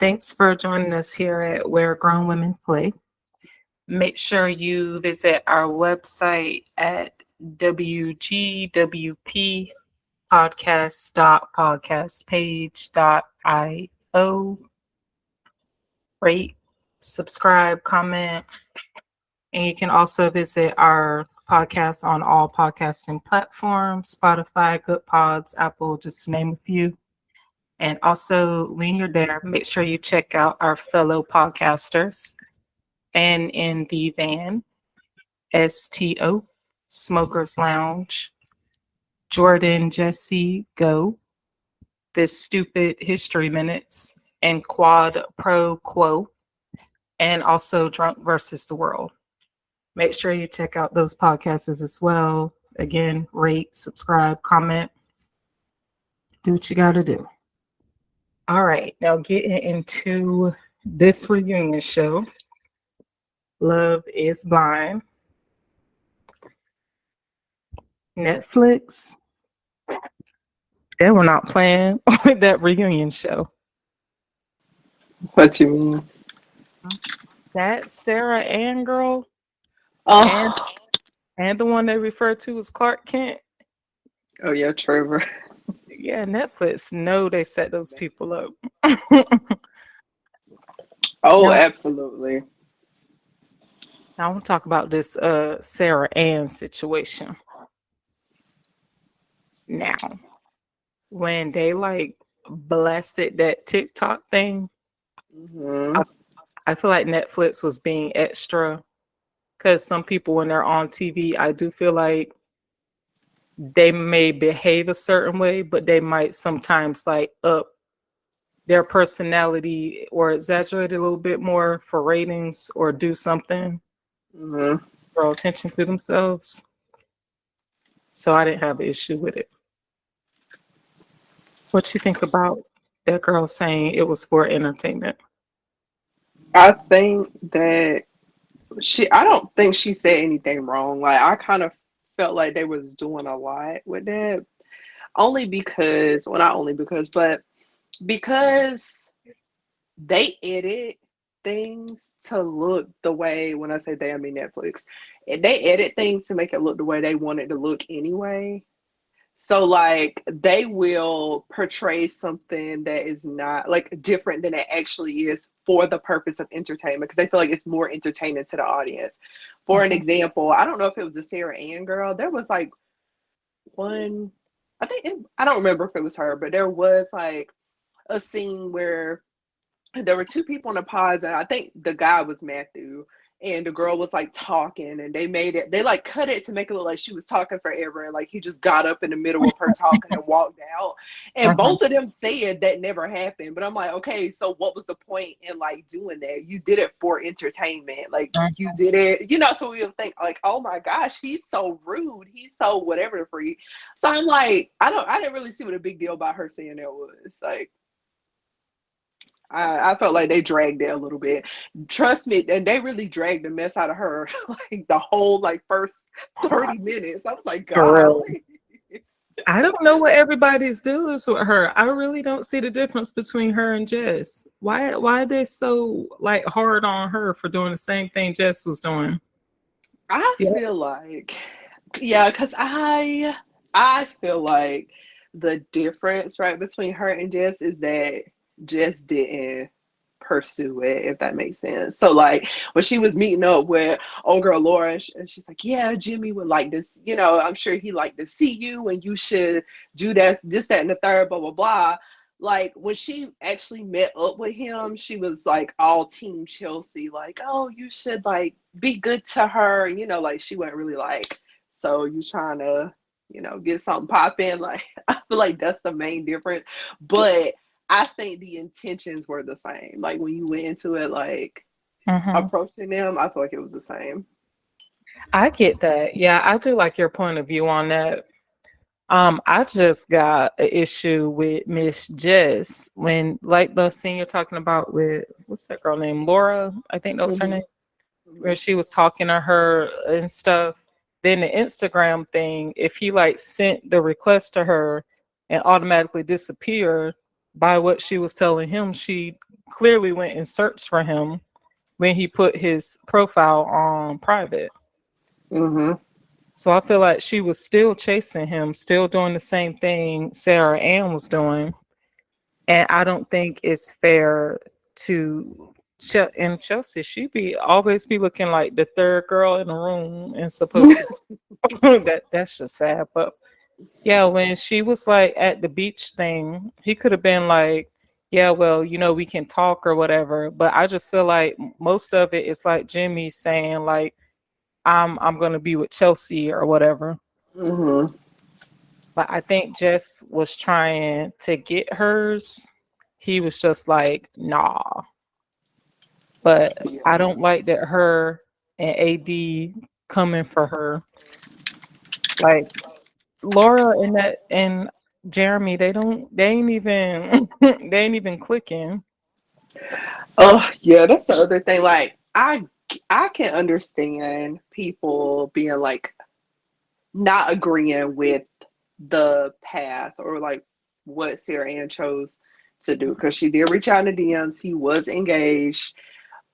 Thanks for joining us here at Where Grown Women Play. Make sure you visit our website at wgwppodcast.podcastpage.io. Rate, subscribe, comment, and you can also visit our podcast on all podcasting platforms, Spotify, Good Pods, Apple, just to name a few. And also, when you're there, make sure you check out our fellow podcasters and in the van, STO, Smokers Lounge, Jordan, Jesse, Go, This Stupid History Minutes, and Quad Pro Quo, and also Drunk versus the World. Make sure you check out those podcasts as well. Again, rate, subscribe, comment, do what you got to do. All right, now getting into this reunion show, Love is Blind. Netflix, they were not playing with that reunion show. What you mean? That SarahAnn girl Oh, and the one they refer to as Clark Kent. oh yeah, Trevor. Yeah, Netflix know they set those people up. Oh, Now, absolutely. I want to talk about this SarahAnn situation. Now, when they like blasted that TikTok thing, Hmm. I feel like Netflix was being extra because some people, when they're on TV, I do feel like they may behave a certain way, but they might sometimes like up their personality or exaggerate a little bit more for ratings or do something, Hmm. draw attention to themselves. So I didn't have an issue with it. What you think about that girl saying it was for entertainment? I think that I don't think she said anything wrong. Like, I kind of felt like they was doing a lot with that. Only because, well, not only because, but because they edit things to look the way, when I say they, I mean Netflix. They edit things to make it look the way they want it to look anyway. So like they will portray something that is not like different than it actually is for the purpose of entertainment because they feel like it's more entertaining to the audience. For an Mhm. example, I don't know if it was a SarahAnn girl. There was like one, I don't remember if it was her, but there was like a scene where there were two people in the pods, and I think the guy was Matthew, and the girl was like talking, and they like cut it to make it look like she was talking forever, and like he just got up in the middle of her talking and walked out. And Uh-huh. both of them said that never happened. But I'm like, okay, so what was the point in like doing that? You did it for entertainment. Like you did it, so we'll think like, oh my gosh, he's so rude. He's so whatever the freak. So I'm like, I didn't really see what a big deal about her saying that was. Like, I felt like they dragged it a little bit. Trust me, and they really dragged the mess out of her like the whole like first 30 minutes. I was like, For real. golly. I don't know what everybody's doing with her. I really don't see the difference between her and Jess. Why are they so like hard on her for doing the same thing Jess was doing? I Yeah. feel like, yeah, because I feel like the difference right between her and Jess is that Jess didn't pursue it, if that makes sense. So like when she was meeting up with old girl Laura, and she's like, yeah, Jimmy would like this, I'm sure he like to see you and you should do this, that, and the third, blah, blah, blah. Like when she actually met up with him, she was like all team Chelsea, like, oh, you should like be good to her. Like she wasn't really like, so you trying to, get something popping. Like I feel like that's the main difference. But I think the intentions were the same. Like when you went into it, like Mhm. approaching them, I feel like it was the same. I get that. Yeah, I do like your point of view on that. I just got an issue with Miss Jess when, like the scene you're talking about with what's that girl named Laura? I think that was her Hmm. name, Hmm. where she was talking to her and stuff. Then the Instagram thing, if he like sent the request to her and automatically disappeared by what she was telling him, she clearly went and searched for him when he put his profile on private. Mm-hmm. So I feel like she was still chasing him, still doing the same thing SarahAnn was doing. And I don't think it's fair to and Chelsea, she be always be looking like the third girl in the room and supposed to that's just sad. But yeah, when she was like at the beach thing, he could have been like, yeah, well, we can talk or whatever. But I just feel like most of it is like Jimmy saying like, I'm gonna be with Chelsea or whatever. Mm-hmm. But I think Jess was trying to get hers. He was just like, nah. But I Yeah. don't like that her and AD coming for her. Like Laura and Jeramy, they ain't even they ain't even clicking. Oh, yeah, that's the other thing. Like, I can understand people being like not agreeing with the path or like what SarahAnn chose to do because she did reach out in the DMs. He was engaged,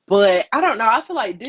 but I don't know. I feel like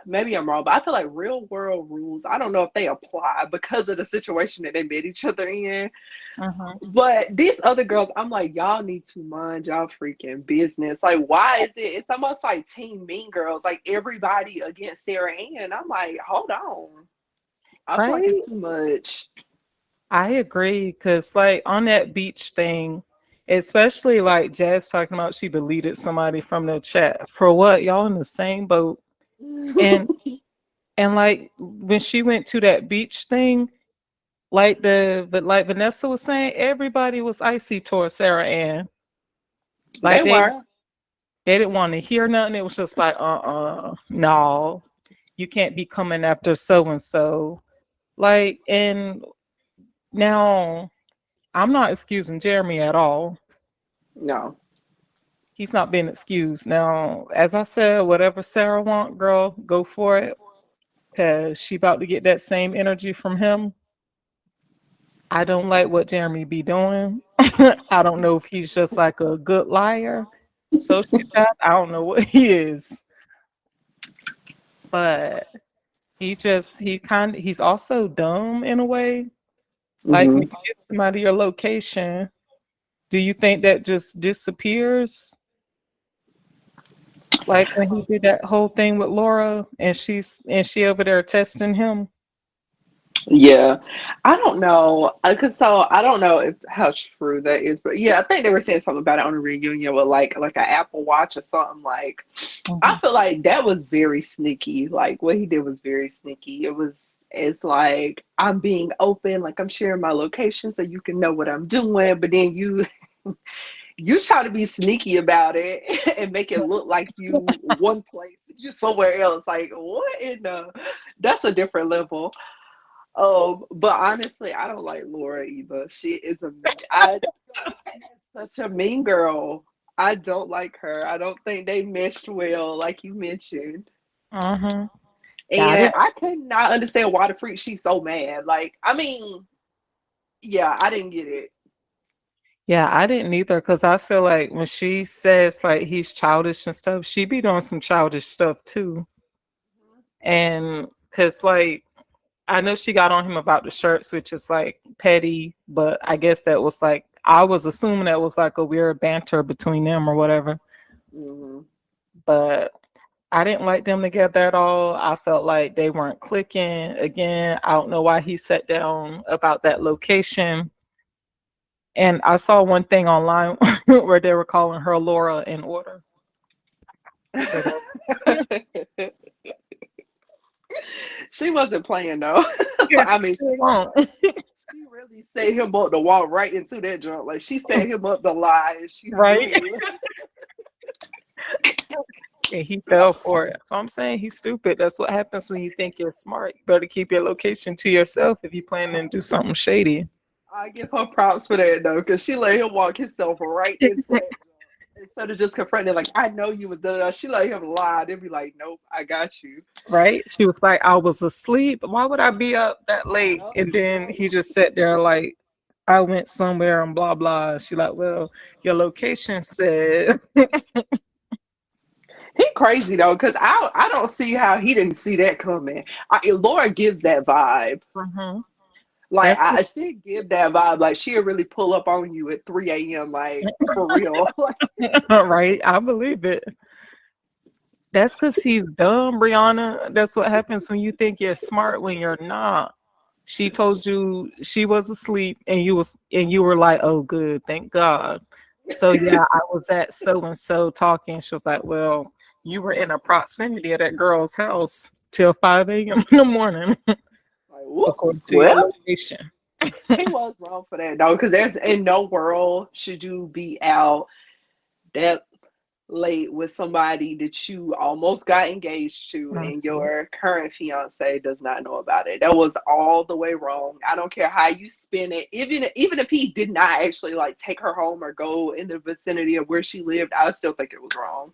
maybe I'm wrong, but I feel like real world rules, I don't know if they apply because of the situation that they met each other in. Uh-huh. But these other girls, I'm like, y'all need to mind y'all freaking business. Like, why is it? It's almost like Team Mean Girls, like everybody against SarahAnn. I'm like, hold on. I feel like Right? it's too much. I agree. Cause like on that beach thing, especially like Jazz talking about she deleted somebody from the chat. For what? Y'all in the same boat. And and like when she went to that beach thing, like Vanessa was saying, everybody was icy towards SarahAnn. They Like were. they didn't want to hear nothing. It was just like, no, you can't be coming after so and so. Like, and now I'm not excusing Jeremy at all. No. He's not being excused. Now, as I said, whatever Sarah want, girl, go for it. Cause she about to get that same energy from him. I don't like what Jeremy be doing. I don't know if he's just like a good liar, sociopath. I don't know what he is, but he's also dumb in a way. Like when Hmm. you give somebody your location, do you think that just disappears? Like when he did that whole thing with Laura and she over there testing him. Yeah, I don't know. So I don't know if how true that is, but yeah, I think they were saying something about it on a reunion with like an Apple Watch or something. Like, I Mhm. feel like that was very sneaky. Like what he did was very sneaky. It's like I'm being open, like I'm sharing my location so you can know what I'm doing, but then you try to be sneaky about it and make it look like you one place, you somewhere else. Like what in the? That's a different level. But honestly, I don't like Laura either. She is a mean. I feel like she is such a mean girl. I don't like her. I don't think they meshed well, like you mentioned. Uh-huh. Yeah, I And didn't I could not understand why the freak she's so mad. Like, I mean, yeah, I didn't get it. yeah, I didn't either because I feel like when she says like he's childish and stuff, she be doing some childish stuff too. And because like I know she got on him about the shirts, which is like petty, but I guess that was like I was assuming that was like a weird banter between them or whatever. Hmm. But I didn't like them together at all. I felt like they weren't clicking. Again, I don't know why he sat down about that location. And I saw one thing online where they were calling her Laura in order. So that She wasn't playing though. yes, I mean, she won't. she really set him up to walk right into that junk. Like she set him up to lie, and she Right? knew. And he fell for it. So I'm saying he's stupid. That's what happens when you think you're smart. You better keep your location to yourself if you plan to do something shady. I give her props for that though, because she let him walk himself right into that junk. Instead of just confronting, like, I know you was done. She let him lie. They'd be like, nope, I got you. Right? She was like, I was asleep. Why would I be up that late? Yep. And then he just sat there like, I went somewhere and blah blah. She like, well, your location says. He crazy though, because I don't see how he didn't see that coming. Laura gives that vibe. Mhm. Like That's I still give that vibe. Like she'll really pull up on you at 3 a.m. Like for real. Like, right. I believe it. That's because he's dumb, Brianna. That's what happens when you think you're smart when you're not. She told you she was asleep and you were like, oh good, thank God. So yeah, I was at so and so talking. She was like, well, you were in a proximity of that girl's house till 5 a.m. in the morning, like whoop. according to your Well, location. he was wrong for that though, because there's in no world should you be out that late with somebody that you almost got engaged to and Mhm. your current fiance does not know about it. That was all the way wrong. I don't care how you spin it. Even if he did not actually like take her home or go in the vicinity of where she lived, I still think it was wrong.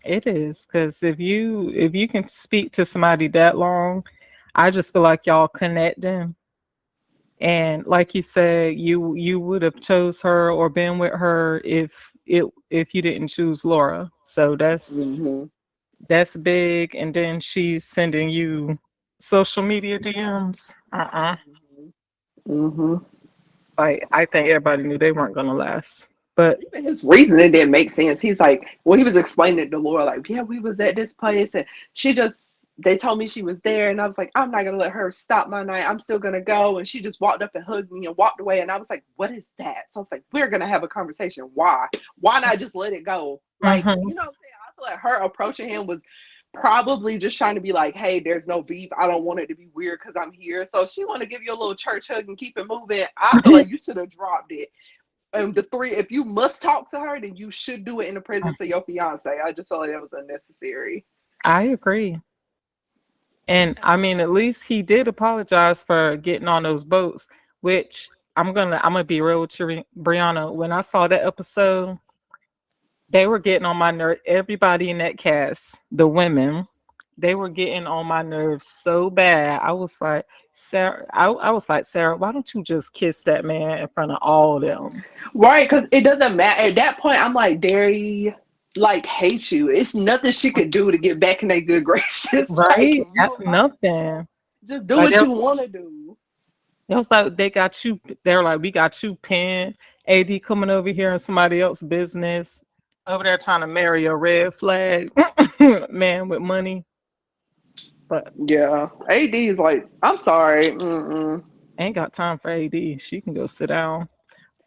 It is because if you can speak to somebody that long, I just feel like y'all connecting. And like you said, you would have chose her or been with her if you didn't choose Laura. So Mm-hmm. that's big. And then she's sending you social media DMs. Mm-hmm. Like I think everybody knew they weren't gonna last. But Even his reasoning didn't make sense. He's like, well, he was explaining it to Laura, like, yeah, we was at this place and they told me she was there. And I was like, I'm not going to let her stop my night. I'm still going to go. And she just walked up and hugged me and walked away. And I was like, what is that? So I was like, we're going to have a conversation. Why? Why not just let it go? Like, mhm. you know what I'm saying? I feel like her approaching him was probably just trying to be like, hey, there's no beef. I don't want it to be weird because I'm here. So if she want to give you a little church hug and keep it moving, I feel like you should have dropped it. The three, if you must talk to her, then you should do it in the presence of your fiance. I just felt like that was unnecessary. I agree. And I mean, at least he did apologize for getting on those boats, which I'm gonna be real with you, Brianna. When I saw that episode, they were getting on my nerve. Everybody in that cast, the women, they were getting on my nerves so bad. I was like, Sarah, I was like, Sarah, why don't you just kiss that man in front of all of them? Right, because it doesn't matter. At that point, I'm like, Derry, like, hate you. It's nothing she could do to get back in their good graces. Like, Right? you Nothing. just do Like what you want to do. it was like they got you. They're like, we got you pinned. AD coming over here in somebody else's business, over there trying to marry a red flag man with money. But Yeah. AD is like, I'm sorry. Mm-mm. ain't got time for AD. She can go sit down.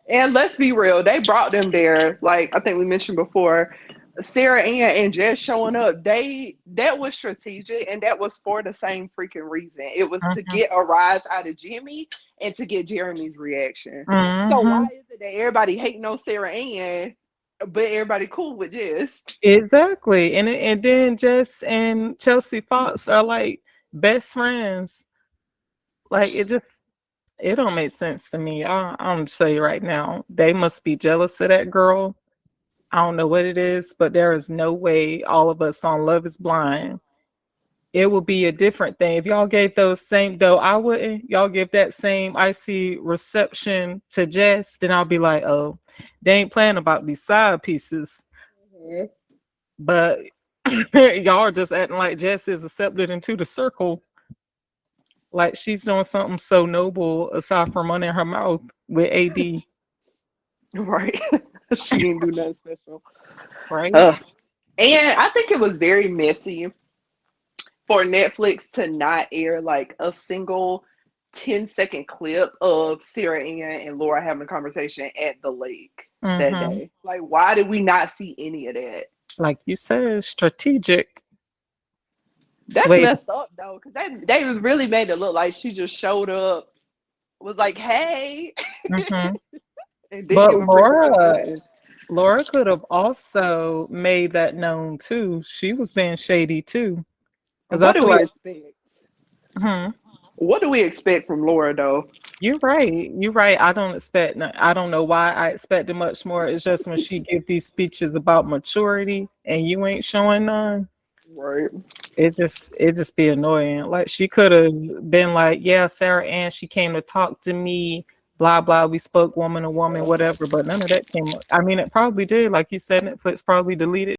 And let's be real, they brought them there. Like I think we mentioned before, SarahAnn and Jess showing up. That was strategic, and that was for the same freaking reason. It was to Hmm. get a rise out of Jimmy and to get Jeremy's reaction. So Hmm. why is it that everybody hating on SarahAnn, but everybody cool with Jess? Exactly. And then Jess and Chelsea Fox are like best friends. Like it don't make sense to me. I'm gonna tell you right now. They must be jealous of that girl. I don't know what it is, but there is no way all of us on Love is Blind. It would be a different thing. If y'all gave those same, though I wouldn't, y'all give that same icy reception to Jess, then I'll be like, oh, they ain't playing about these side pieces. Mhm. But y'all are just acting like Jess is accepted into the circle. Like she's doing something so noble aside from running her mouth with AD, Right. She didn't do nothing special. right? Uh, and I think it was very messy for Netflix to not air like a single 10-second clip of SarahAnn and Laura having a conversation at the lake that Mm-hmm. day. Like, why did we not see any of that? Like you said, strategic. That's Sway. messed up though, because they really made it look like she just showed up, was like, hey, Mm-hmm. and didn't But give a freaking resolution. Laura could have also made that known too. She was being shady too. Because I What do feel we like, expect? hmm, What do we expect from Laura though? you're right. You're right. I don't expect. I don't know why I expected much more. It's just when she give these speeches about maturity and you ain't showing none. Right. It just be annoying. Like she could have been like, yeah, Sarah Ann, she came to talk to me blah blah, we spoke woman to woman, whatever, but none of that came up. I mean, it probably did, like you said, Netflix probably deleted